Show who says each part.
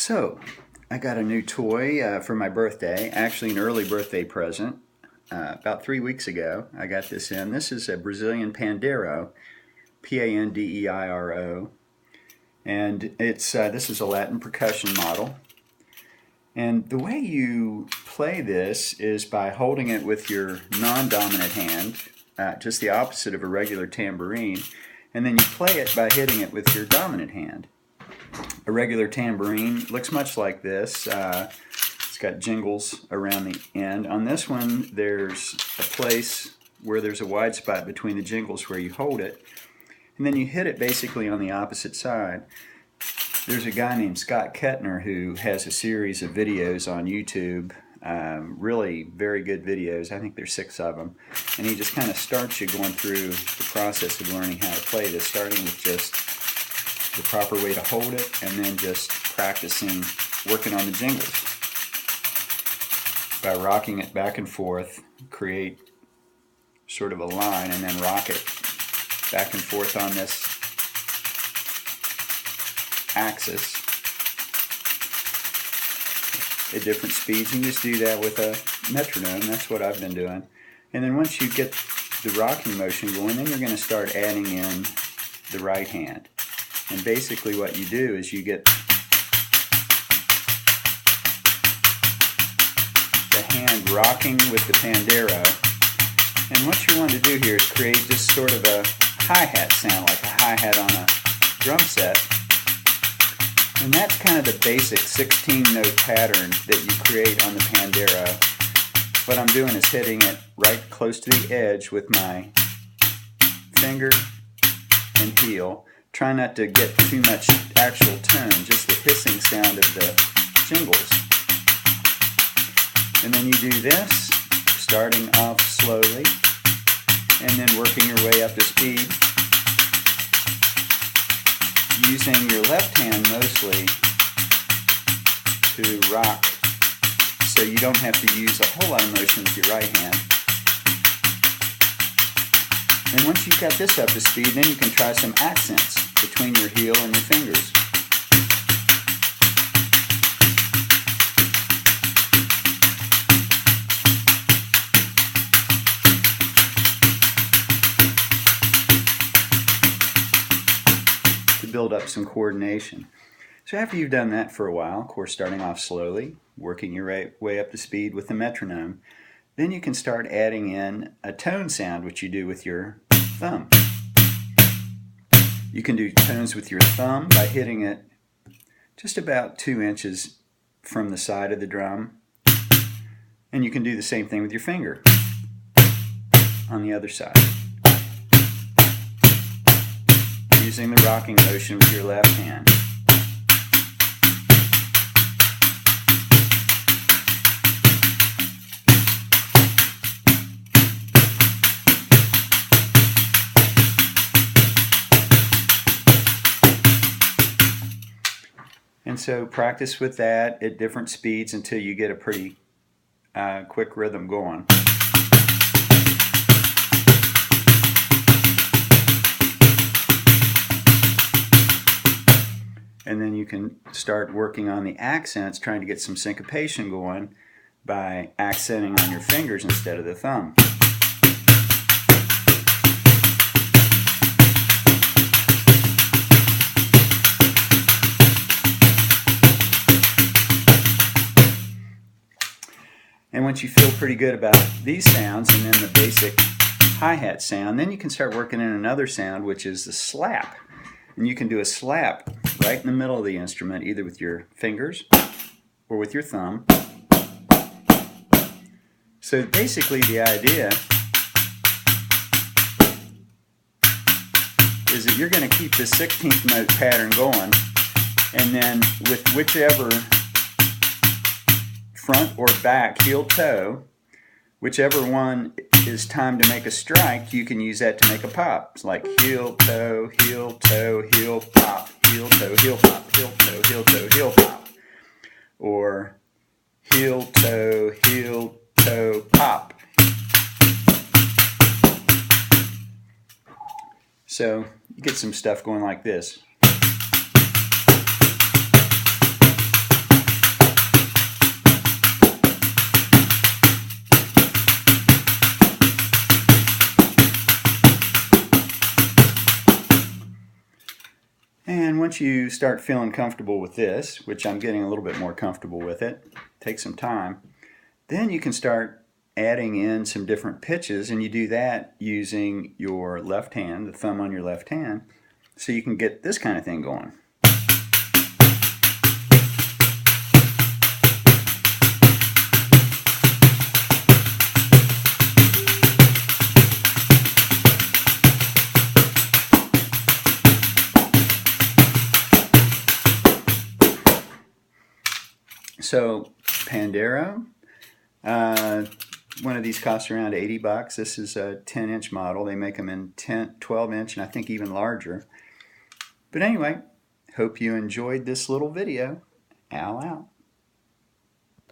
Speaker 1: So, I got a new toy for my birthday, actually an early birthday present. About 3 weeks ago, I got this in. This is a Brazilian Pandeiro, Pandeiro, and this is a Latin percussion model. And the way you play this is by holding it with your non-dominant hand, just the opposite of a regular tambourine, and then you play it by hitting it with your dominant hand. A regular tambourine looks much like this. It's got jingles around the end. On this one, there's a place where there's a wide spot between the jingles where you hold it, and then you hit it basically on the opposite side. There's a guy named Scott Kettner who has a series of videos on YouTube, really very good videos. I think there's 6 of them, and he just kind of starts you going through the process of learning how to play this, starting with just the proper way to hold it, and then just practicing working on the jingles by rocking it back and forth, create sort of a line, and then rock it back and forth on this axis at different speeds. You can just do that with a metronome. That's what I've been doing. And then once you get the rocking motion going, then you're going to start adding in the right hand. And basically what you do is you get the hand rocking with the Pandeiro. And what you want to do here is create just sort of a hi-hat sound, like a hi-hat on a drum set. And that's kind of the basic 16-note pattern that you create on the Pandeiro. What I'm doing is hitting it right close to the edge with my finger and heel. Try not to get too much actual tone, just the hissing sound of the jingles. And then you do this, starting off slowly, and then working your way up to speed, using your left hand mostly to rock, so you don't have to use a whole lot of motion with your right hand. And once you've got this up to speed, then you can try some accents between your heel and your fingers. To build up some coordination. So after you've done that for a while, of course starting off slowly, working your way up to speed with the metronome, then you can start adding in a tone sound, which you do with your thumb. You can do tones with your thumb by hitting it just about 2 inches from the side of the drum. And you can do the same thing with your finger on the other side, using the rocking motion with your left hand. And so practice with that at different speeds until you get a pretty quick rhythm going. And then you can start working on the accents, trying to get some syncopation going by accenting on your fingers instead of the thumb. And once you feel pretty good about these sounds and then the basic hi-hat sound, then you can start working in another sound, which is the slap. And you can do a slap right in the middle of the instrument, either with your fingers or with your thumb. So basically the idea is that you're going to keep this 16th note pattern going, and then with whichever front or back, heel, toe, whichever one is time to make a strike, you can use that to make a pop. It's like heel, toe, heel, toe, heel, pop, heel, toe, heel, pop, heel, toe, heel, toe, heel, pop. Or heel, toe, pop. So you get some stuff going like this. once you start feeling comfortable with this, which I'm getting a little bit more comfortable with it, take some time, then you can start adding in some different pitches, and you do that using your left hand, the thumb on your left hand, so you can get this kind of thing going. So Pandeiro, one of these costs around $80. This is a 10-inch model. They make them in 12-inch and I think even larger. But anyway, hope you enjoyed this little video. Al out.